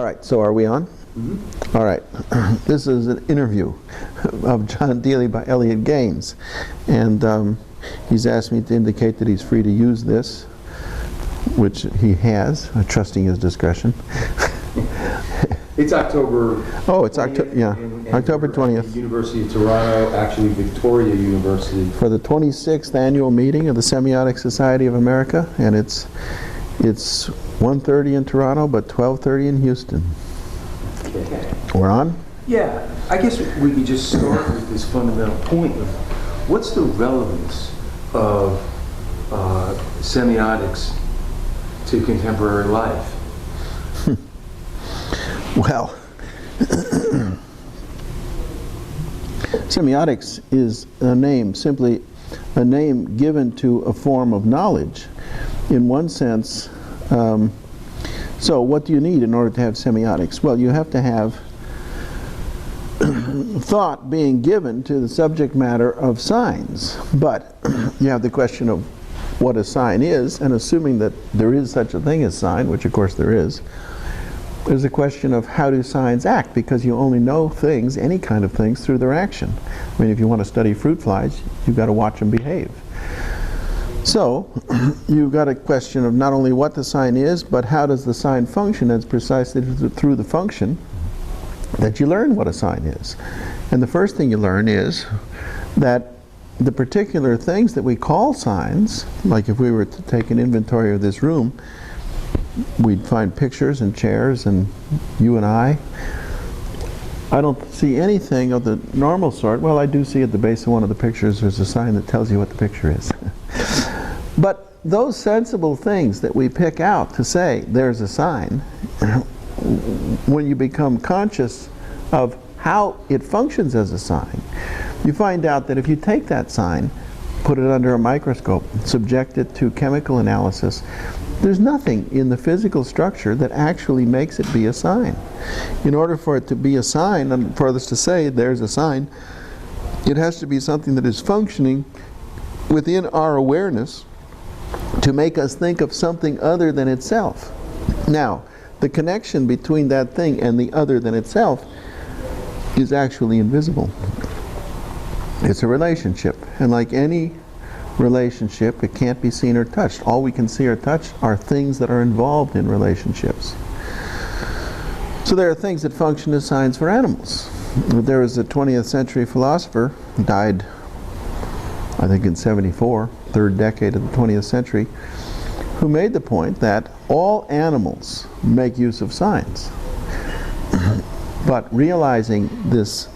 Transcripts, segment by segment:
All right, so are we on? Mm-hmm. All right. This is an interview of John Deely by Elliot Gaines. And he's asked me to indicate that he's free to use this, which he has, trusting his discretion. It's October. Oh, it's October, yeah, October 20th. University of Toronto, actually Victoria University. For the 26th annual meeting of the Semiotics Society of America, and it's 1:30 in Toronto, but 12:30 in Houston. Okay. We're on? Yeah, I guess we could just start with this fundamental point of what's the relevance of semiotics to contemporary life? Well, semiotics is a name, simply a name given to a form of knowledge. In one sense, so what do you need in order to have semiotics? Well, you have to have thought being given to the subject matter of signs. But you have the question of what a sign is, and assuming that there is such a thing as sign, which of course there is, there's a question of how do signs act, because you only know things, any kind of things, through their action. I mean, if you want to study fruit flies, you've got to watch them behave. So, you've got a question of not only what the sign is, but how does the sign function, and it's precisely through the function that you learn what a sign is. And the first thing you learn is that the particular things that we call signs, like if we were to take an inventory of this room, we'd find pictures and chairs and you and I don't see anything of the normal sort. Well, I do see at the base of one of the pictures there's a sign that tells you what the picture is. But those sensible things that we pick out to say there's a sign, when you become conscious of how it functions as a sign, you find out that if you take that sign, put it under a microscope, subject it to chemical analysis, there's nothing in the physical structure that actually makes it be a sign. In order for it to be a sign, and for us to say there's a sign, it has to be something that is functioning within our awareness to make us think of something other than itself. Now, the connection between that thing and the other than itself is actually invisible. It's a relationship, and like any relationship, it can't be seen or touched. All we can see or touch are things that are involved in relationships. So there are things that function as signs for animals. There was a 20th century philosopher who died, I think in 74, third decade of the 20th century, who made the point that all animals make use of signs. But realizing this,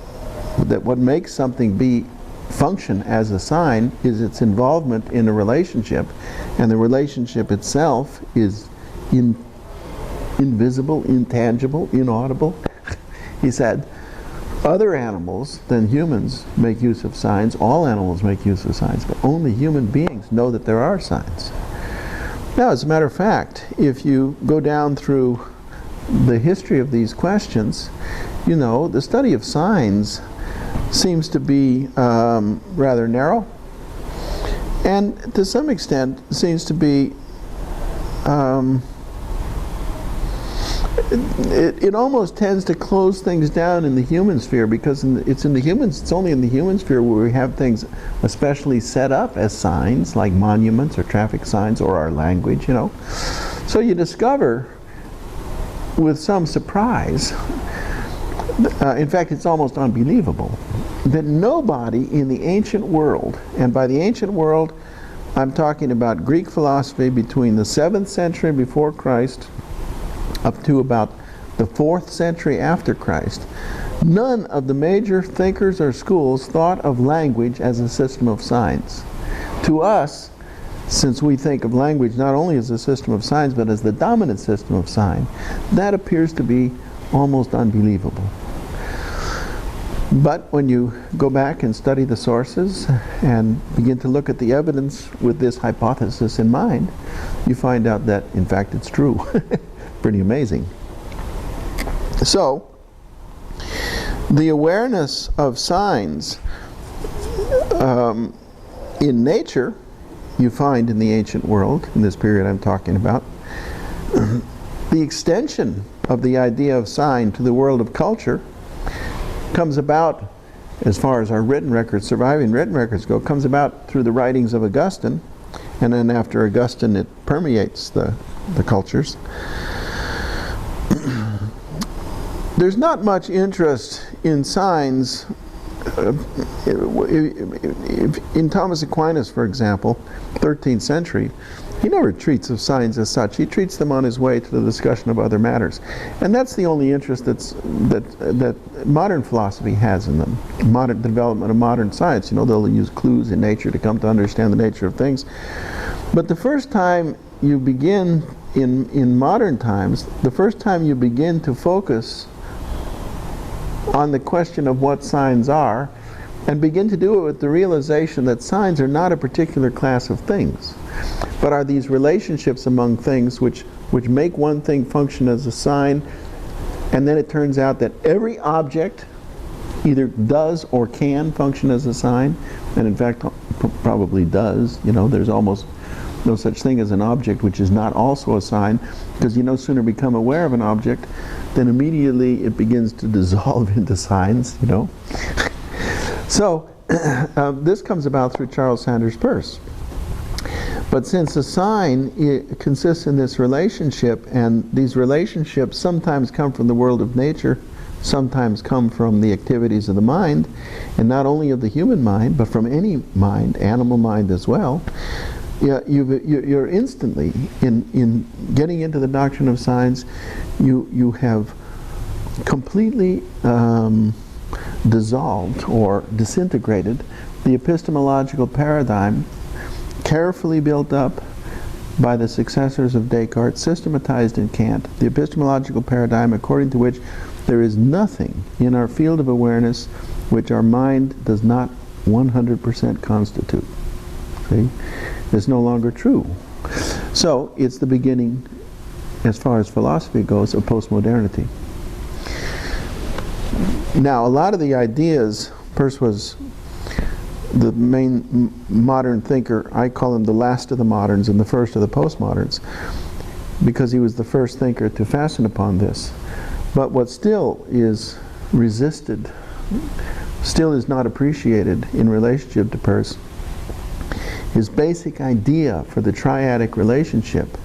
that what makes something function as a sign is its involvement in a relationship, and the relationship itself is invisible, intangible, inaudible. He said, other animals than humans make use of signs. All animals make use of signs, but only human beings know that there are signs. Now, as a matter of fact, if you go down through the history of these questions, you know, the study of signs seems to be rather narrow, and to some extent seems to be it almost tends to close things down in the human sphere, because it's only in the human sphere where we have things especially set up as signs, like monuments or traffic signs or our language, you know. So you discover with some surprise, in fact it's almost unbelievable, that nobody in the ancient world, and by the ancient world I'm talking about Greek philosophy between the 7th century before Christ up to about the 4th century after Christ, none of the major thinkers or schools thought of language as a system of signs. To us, since we think of language not only as a system of signs but as the dominant system of sign, that appears to be almost unbelievable. But when you go back and study the sources and begin to look at the evidence with this hypothesis in mind, you find out that in fact it's true. Pretty amazing. So, the awareness of signs in nature, you find in the ancient world, in this period I'm talking about, the extension of the idea of sign to the world of culture comes about, as far as our written records, surviving written records go, comes about through the writings of Augustine, and then after Augustine it permeates the cultures. There's not much interest in signs. In Thomas Aquinas, for example, 13th century, he never treats of signs as such. He treats them on his way to the discussion of other matters. And that's the only interest that modern philosophy has in them. The development of modern science. You know, they'll use clues in nature to come to understand the nature of things. But the first time you begin, in modern times, the first time you begin to focus on the question of what signs are, and begin to do it with the realization that signs are not a particular class of things, but are these relationships among things which make one thing function as a sign, and then it turns out that every object either does or can function as a sign, and in fact probably does. You know, there's almost no such thing as an object which is not also a sign, because you no sooner become aware of an object than immediately it begins to dissolve into signs, you know. So this comes about through Charles Sanders Peirce. But since a sign consists in this relationship, and these relationships sometimes come from the world of nature, sometimes come from the activities of the mind, and not only of the human mind, but from any mind, animal mind as well, you're instantly, in getting into the doctrine of signs, you have completely dissolved or disintegrated the epistemological paradigm carefully built up by the successors of Descartes, systematized in Kant, the epistemological paradigm according to which there is nothing in our field of awareness which our mind does not 100% constitute. See? It's no longer true. So it's the beginning, as far as philosophy goes, of postmodernity. Now, a lot of the ideas, Peirce was the main modern thinker. I call him the last of the moderns and the first of the postmoderns, because he was the first thinker to fasten upon this. But what still is resisted, still is not appreciated in relationship to Peirce, his basic idea for the triadic relationship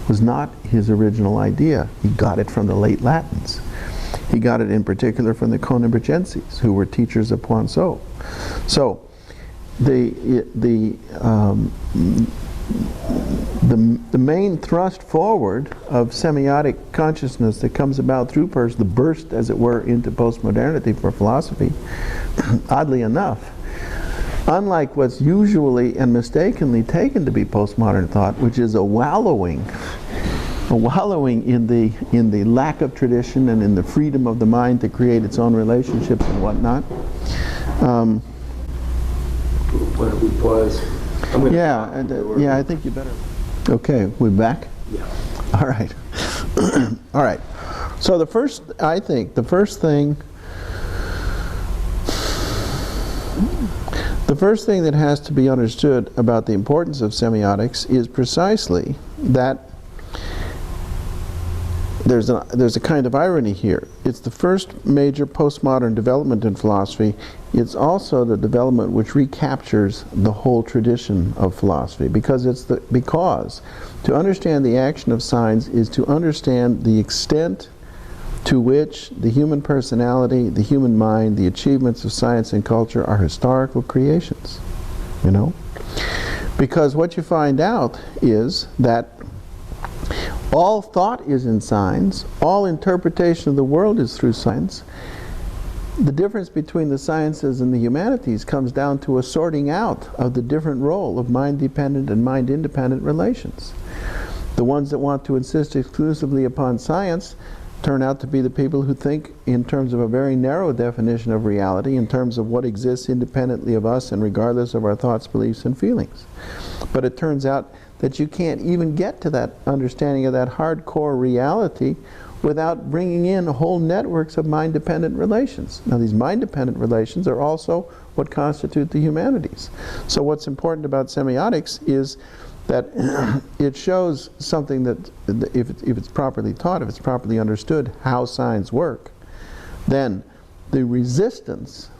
was not his original idea. He got it from the late Latins. He got it in particular from the Conebrigenses, who were teachers of Poinsot. So the main thrust forward of semiotic consciousness that comes about through Peirce, the burst, as it were, into postmodernity for philosophy, oddly enough, unlike what's usually and mistakenly taken to be postmodern thought, which is a wallowing in the lack of tradition and in the freedom of the mind to create its own relationships and whatnot. Why don't we pause? I think you better. Okay, we back? Yeah. All right. All right. So the first thing that has to be understood about the importance of semiotics is precisely that there's a kind of irony here. It's the first major postmodern development in philosophy. It's also the development which recaptures the whole tradition of philosophy, because to understand the action of signs is to understand the extent to which the human personality, the human mind, the achievements of science and culture are historical creations, you know? Because what you find out is that all thought is in signs, all interpretation of the world is through signs. The difference between the sciences and the humanities comes down to a sorting out of the different role of mind-dependent and mind-independent relations. The ones that want to insist exclusively upon science turn out to be the people who think in terms of a very narrow definition of reality, in terms of what exists independently of us and regardless of our thoughts, beliefs, and feelings. But it turns out that you can't even get to that understanding of that hardcore reality without bringing in whole networks of mind-dependent relations. Now, these mind-dependent relations are also what constitute the humanities. So what's important about semiotics is that it shows something that if it's properly taught, if it's properly understood how signs work, then the resistance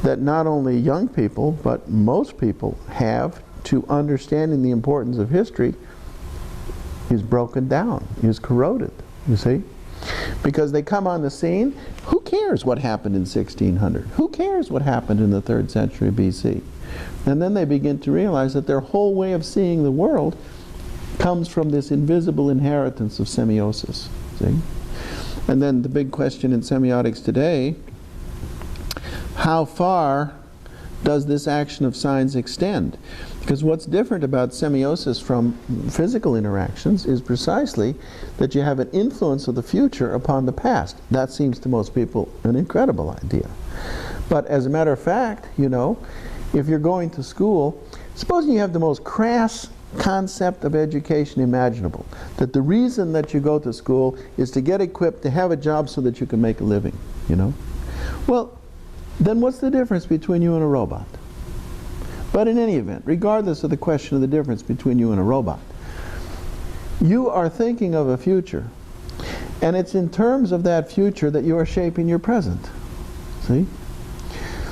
that not only young people but most people have to understanding the importance of history is broken down, is corroded, you see? Because they come on the scene, who cares what happened in 1600? Who cares what happened in the 3rd century BC? And then they begin to realize that their whole way of seeing the world comes from this invisible inheritance of semiosis, see? And then the big question in semiotics today, how far does this action of signs extend? Because what's different about semiosis from physical interactions is precisely that you have an influence of the future upon the past. That seems to most people an incredible idea. But as a matter of fact, you know, if you're going to school, supposing you have the most crass concept of education imaginable, that the reason that you go to school is to get equipped to have a job so that you can make a living, you know? Well, then what's the difference between you and a robot? But in any event, regardless of the question of the difference between you and a robot, you are thinking of a future, and it's in terms of that future that you are shaping your present. See?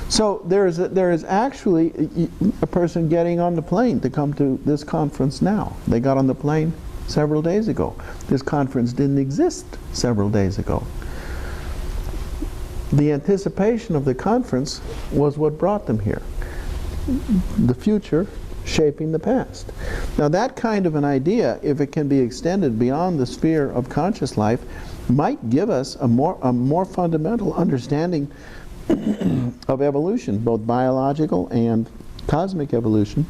So there is actually a person getting on the plane to come to this conference now. They got on the plane several days ago. This conference didn't exist several days ago. The anticipation of the conference was what brought them here. The future shaping the past. Now that kind of an idea, if it can be extended beyond the sphere of conscious life, might give us a more fundamental understanding of evolution, both biological and cosmic evolution,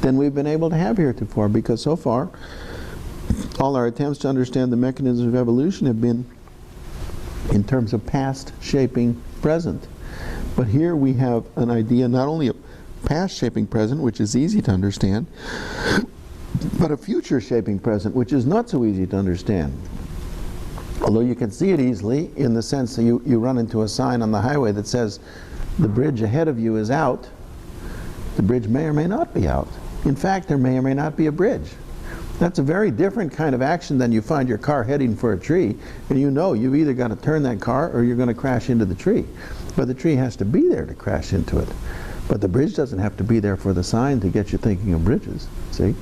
than we've been able to have heretofore, because so far all our attempts to understand the mechanisms of evolution have been in terms of past shaping present. But here we have an idea not only of past shaping present, which is easy to understand, but a future shaping present, which is not so easy to understand. Although you can see it easily in the sense that you run into a sign on the highway that says the bridge ahead of you is out. The bridge may or may not be out. In fact, there may or may not be a bridge. That's a very different kind of action than you find your car heading for a tree, and you know you've either got to turn that car or you're going to crash into the tree. But the tree has to be there to crash into it. But the bridge doesn't have to be there for the sign to get you thinking of bridges, see?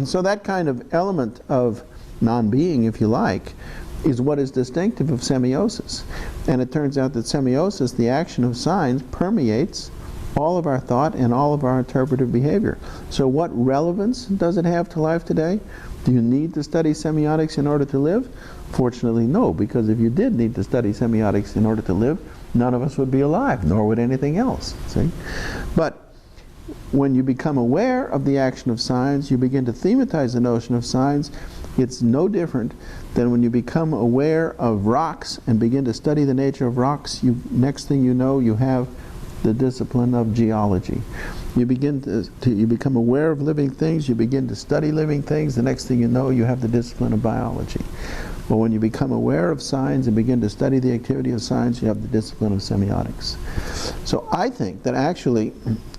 So that kind of element of non-being, if you like, is what is distinctive of semiosis. And it turns out that semiosis, the action of signs, permeates all of our thought and all of our interpretive behavior. So what relevance does it have to life today? Do you need to study semiotics in order to live? Fortunately, no, because if you did need to study semiotics in order to live, none of us would be alive, nor would anything else, see? But when you become aware of the action of signs, you begin to thematize the notion of signs. It's no different than when you become aware of rocks and begin to study the nature of rocks. Next thing you know, you have the discipline of geology. You begin you become aware of living things, you begin to study living things, the next thing you know, you have the discipline of biology. Well, when you become aware of signs and begin to study the activity of signs, you have the discipline of semiotics. So I think that actually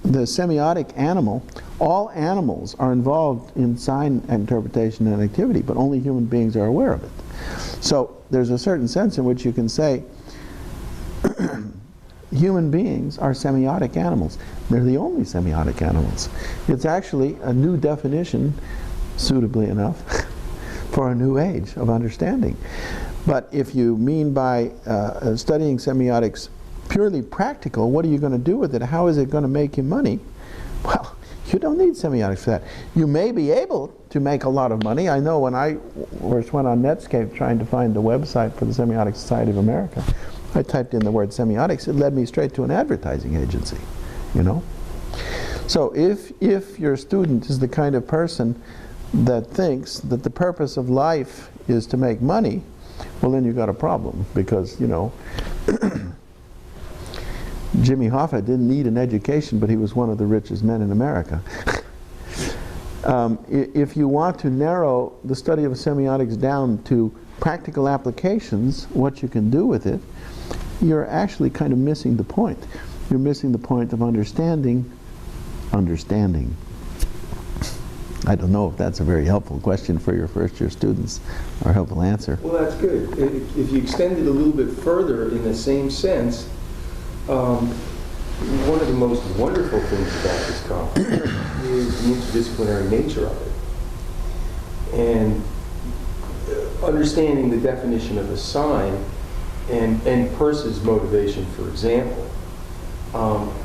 the semiotic animal, all animals are involved in sign interpretation and activity, but only human beings are aware of it. So there's a certain sense in which you can say human beings are semiotic animals. They're the only semiotic animals. It's actually a new definition, suitably enough, for a new age of understanding. But if you mean by studying semiotics purely practical, what are you going to do with it? How is it going to make you money? Well, you don't need semiotics for that. You may be able to make a lot of money. I know when I first went on Netscape trying to find the website for the Semiotic Society of America, I typed in the word semiotics, it led me straight to an advertising agency, you know? So if your student is the kind of person that thinks that the purpose of life is to make money, well then you've got a problem, because, you know, Jimmy Hoffa didn't need an education, but he was one of the richest men in America. If you want to narrow the study of semiotics down to practical applications, what you can do with it, you're actually kind of missing the point. You're missing the point of understanding. I don't know if that's a very helpful question for your first-year students, or a helpful answer. Well, that's good. If you extend it a little bit further in the same sense, one of the most wonderful things about this conference is the interdisciplinary nature of it. And understanding the definition of a sign and Peirce's motivation, for example.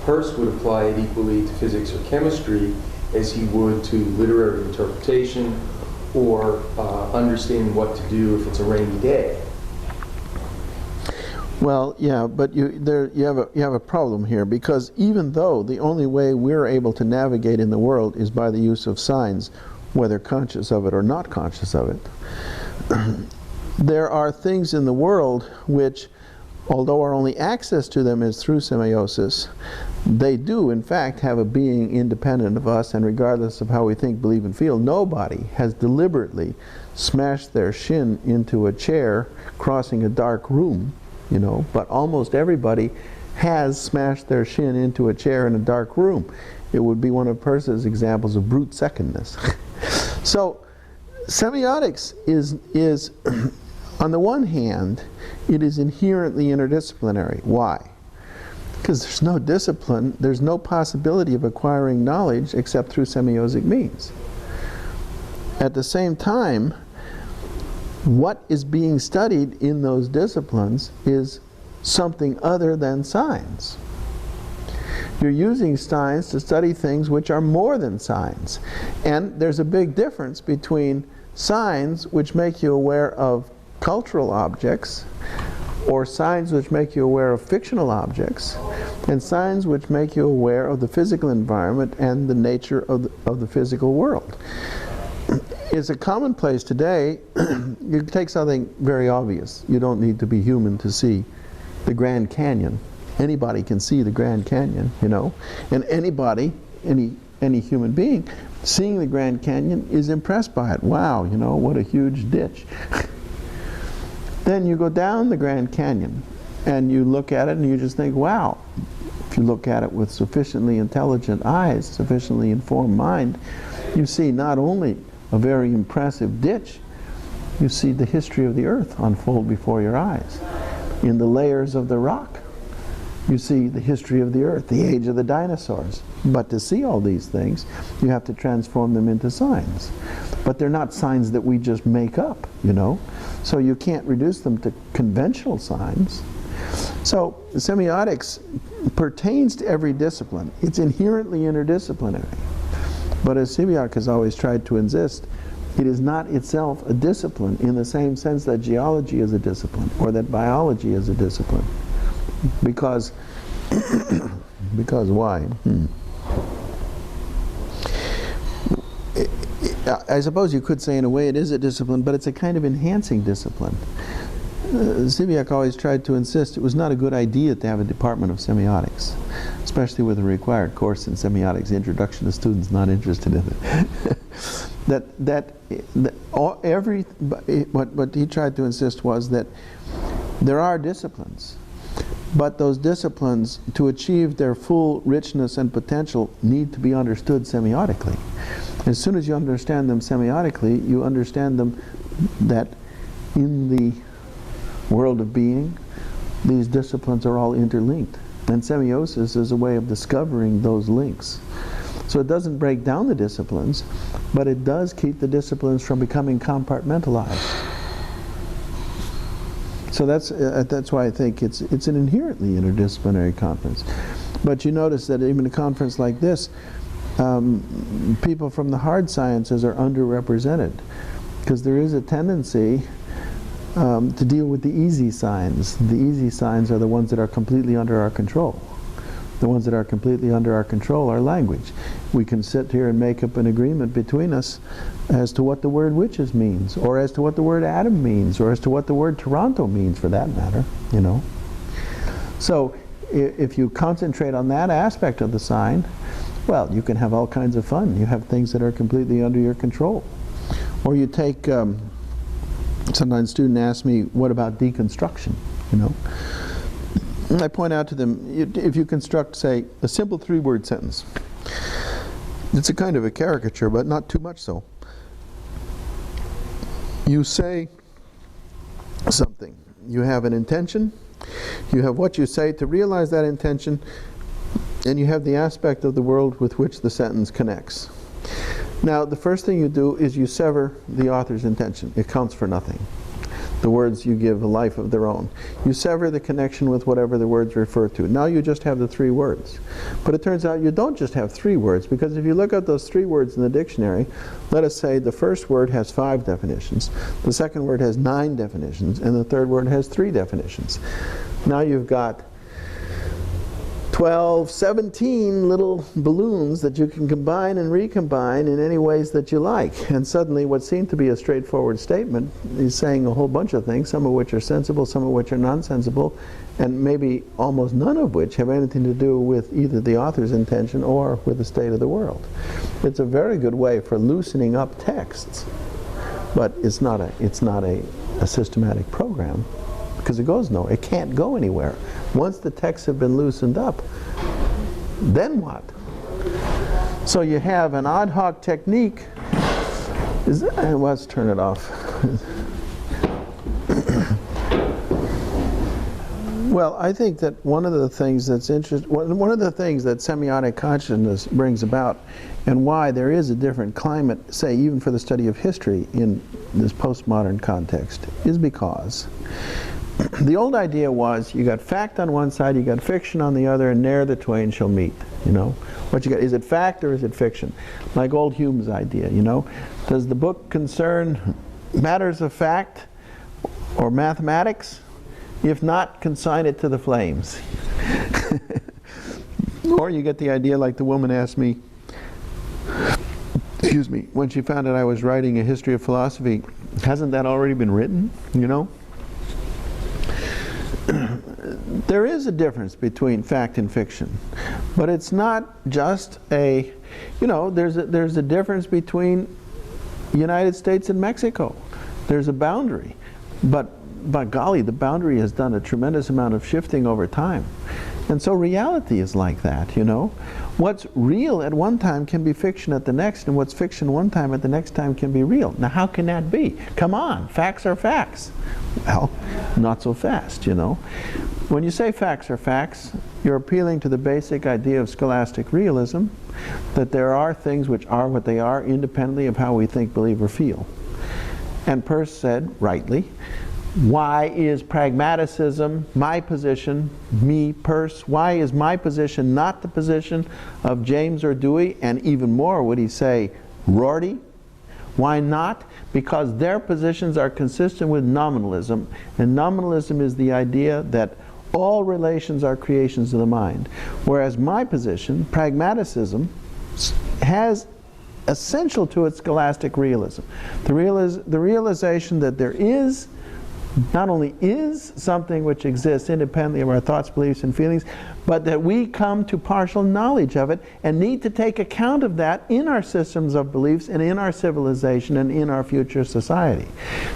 Peirce would apply it equally to physics or chemistry as he would to literary interpretation or understanding what to do if it's a rainy day. Well, yeah, but you have a problem here, because even though the only way we're able to navigate in the world is by the use of signs, whether conscious of it or not conscious of it, there are things in the world which, although our only access to them is through semiosis, they do in fact have a being independent of us, and regardless of how we think, believe, and feel. Nobody has deliberately smashed their shin into a chair crossing a dark room, you know, but almost everybody has smashed their shin into a chair in a dark room. It would be one of Peirce's examples of brute secondness. So semiotics is on the one hand, it is inherently interdisciplinary. Why? Because there's no discipline, there's no possibility of acquiring knowledge except through semiosic means. At the same time, what is being studied in those disciplines is something other than signs. You're using signs to study things which are more than signs. And there's a big difference between signs which make you aware of cultural objects, or signs which make you aware of fictional objects, and signs which make you aware of the physical environment and the nature of the physical world. It's a commonplace today. You take something very obvious. You don't need to be human to see the Grand Canyon. Anybody can see the Grand Canyon, you know, and anybody, any human being, seeing the Grand Canyon is impressed by it. Wow, you know, what a huge ditch. Then you go down the Grand Canyon and you look at it and you just think, wow. If you look at it with sufficiently intelligent eyes, sufficiently informed mind, you see not only a very impressive ditch, you see the history of the earth unfold before your eyes. In the layers of the rock, you see the history of the earth, the age of the dinosaurs. But to see all these things, you have to transform them into signs. But they're not signs that we just make up, you know. So you can't reduce them to conventional signs. So semiotics pertains to every discipline. It's inherently interdisciplinary. But as Semiotics has always tried to insist, it is not itself a discipline in the same sense that geology is a discipline or that biology is a discipline. Because why? I suppose you could say in a way it is a discipline, but it's a kind of enhancing discipline. Semiotics always tried to insist it was not a good idea to have a department of semiotics, especially with a required course in semiotics, introduction to students not interested in it. What he tried to insist was that there are disciplines, but those disciplines, to achieve their full richness and potential, need to be understood semiotically. As soon as you understand them semiotically, you understand them that in the world of being, these disciplines are all interlinked. And semiosis is a way of discovering those links. So it doesn't break down the disciplines, but it does keep the disciplines from becoming compartmentalized. So that's why I think it's an inherently interdisciplinary conference. But you notice that even a conference like this, people from the hard sciences are underrepresented, because there is a tendency to deal with the easy signs. The easy signs are the ones that are completely under our control. The ones that are completely under our control are language. We can sit here and make up an agreement between us as to what the word witches means, or as to what the word atom means, or as to what the word Toronto means, for that matter, you know. So if you concentrate on that aspect of the sign, well, you can have all kinds of fun. You have things that are completely under your control. Or you take, sometimes students ask me, what about deconstruction, you know? And I point out to them, if you construct, say, a simple 3-word sentence, It's a kind of a caricature, but not too much so. You say something. You have an intention. You have what you say to realize that intention, and you have the aspect of the world with which the sentence connects. Now, the first thing you do is you sever the author's intention. It counts for nothing. The words you give a life of their own. You sever the connection with whatever the words refer to. Now you just have the three words. But it turns out you don't just have three words, because if you look at those three words in the dictionary, let us say the first word has 5 definitions, the second word has 9 definitions, and the third word has 3 definitions. Now you've got 12, 17 little balloons that you can combine and recombine in any ways that you like. And suddenly what seemed to be a straightforward statement is saying a whole bunch of things, some of which are sensible, some of which are nonsensible, and maybe almost none of which have anything to do with either the author's intention or with the state of the world. It's a very good way for loosening up texts, but it's not a systematic program, because it can't go anywhere. Once the texts have been loosened up, then what? So you have an ad hoc technique. Let's turn it off. Well, I think that one of the things that's interesting, one of the things that semiotic consciousness brings about, and why there is a different climate, say even for the study of history in this postmodern context, is because the old idea was you got fact on one side, you got fiction on the other, and ne'er the twain shall meet. You know, what you got, is it fact or is it fiction? Like old Hume's idea, you know. Does the book concern matters of fact or mathematics? If not, consign it to the flames. Or you get the idea, like the woman asked me, excuse me, when she found out I was writing a history of philosophy, hasn't that already been written, you know? There is a difference between fact and fiction, but it's not just a, you know, there's a difference between the United States and Mexico. There's a boundary, but by golly, the boundary has done a tremendous amount of shifting over time. And so reality is like that, you know. What's real at one time can be fiction at the next, and what's fiction one time at the next time can be real. Now how can that be? Come on, facts are facts. Well, not so fast, you know. When you say facts are facts, you're appealing to the basic idea of scholastic realism, that there are things which are what they are independently of how we think, believe, or feel. And Peirce said, rightly, why is pragmaticism my position, me, Peirce? Why is my position not the position of James or Dewey, and even more, would he say, Rorty? Why not? Because their positions are consistent with nominalism, and nominalism is the idea that all relations are creations of the mind. Whereas my position, pragmaticism, has essential to its scholastic realism. The realization that there is, not only is something which exists independently of our thoughts, beliefs, and feelings, but that we come to partial knowledge of it and need to take account of that in our systems of beliefs and in our civilization and in our future society.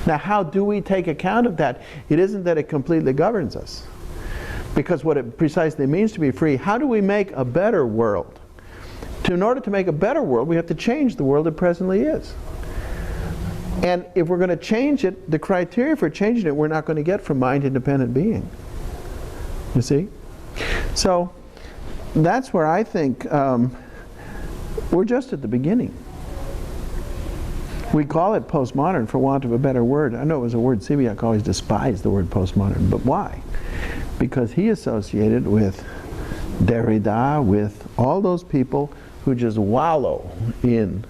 Now, how do we take account of that? It isn't that it completely governs us, because what it precisely means to be free, how do we make a better world? In order to make a better world, we have to change the world it presently is. And if we're going to change it, the criteria for changing it we're not going to get from mind-independent being. You see? So that's where I think we're just at the beginning. We call it postmodern for want of a better word. I know it was a word Semiotics always despised, the word postmodern, but why? Because he associated with Derrida, with all those people who just wallow in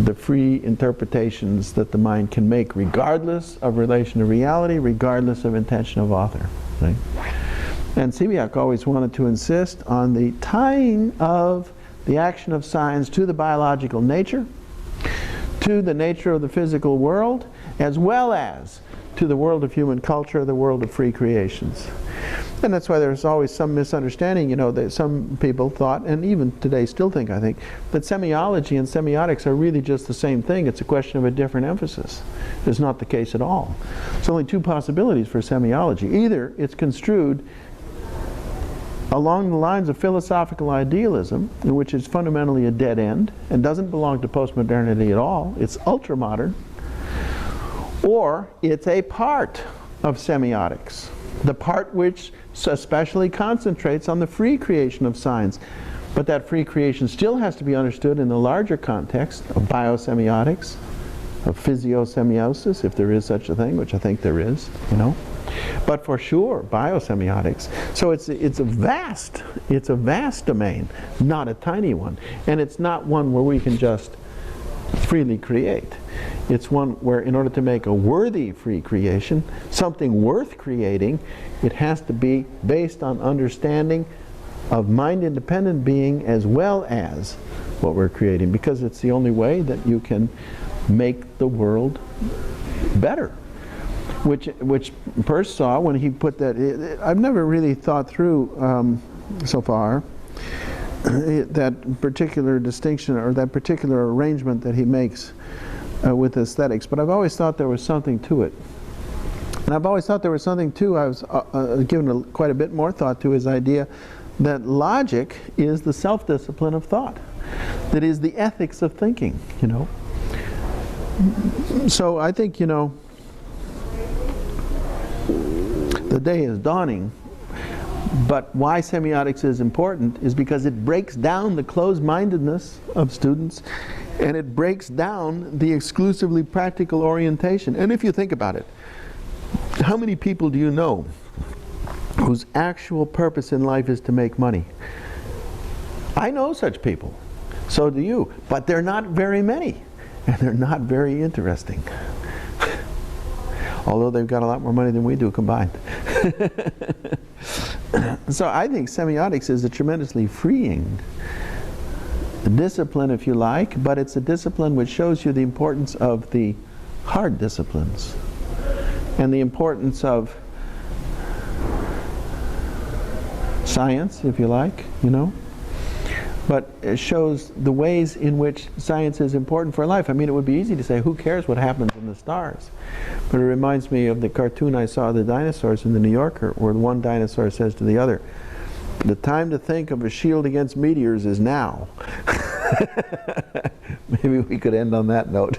the free interpretations that the mind can make, regardless of relation to reality, regardless of intention of author. Right? And Semiotics always wanted to insist on the tying of the action of science to the biological nature, to the nature of the physical world, as well as to the world of human culture, the world of free creations. And that's why there's always some misunderstanding, you know, that some people thought, and even today still think, I think, that semiology and semiotics are really just the same thing. It's a question of a different emphasis. It's not the case at all. There's only two possibilities for semiology. Either it's construed along the lines of philosophical idealism, which is fundamentally a dead end and doesn't belong to postmodernity at all, it's ultramodern, or it's a part of semiotics, the part which especially concentrates on the free creation of signs. But that free creation still has to be understood in the larger context of biosemiotics, of physiosemiosis, if there is such a thing, which I think there is, you know. But for sure, biosemiotics. So it's a vast domain, not a tiny one. And it's not one where we can just freely create. It's one where, in order to make a worthy free creation, something worth creating, it has to be based on understanding of mind-independent being as well as what we're creating, because it's the only way that you can make the world better. Which Peirce saw when he put that. I've never really thought through so far that particular distinction or that particular arrangement that he makes with aesthetics, but I've always thought there was something to it. And I've always thought there was something too. I was given quite a bit more thought to his idea that logic is the self-discipline of thought, that is the ethics of thinking, you know. So I think, you know, the day is dawning, but why semiotics is important is because it breaks down the closed-mindedness of students, and it breaks down the exclusively practical orientation. And if you think about it, how many people do you know whose actual purpose in life is to make money? I know such people. So do you. But they're not very many. And they're not very interesting. Although they've got a lot more money than we do combined. So I think semiotics is a tremendously freeing discipline, if you like, but it's a discipline which shows you the importance of the hard disciplines and the importance of science, if you like, you know. But it shows the ways in which science is important for life. I mean, it would be easy to say, who cares what happens in the stars? But it reminds me of the cartoon I saw of the dinosaurs in the New Yorker, where one dinosaur says to the other, the time to think of a shield against meteors is now. Maybe we could end on that note.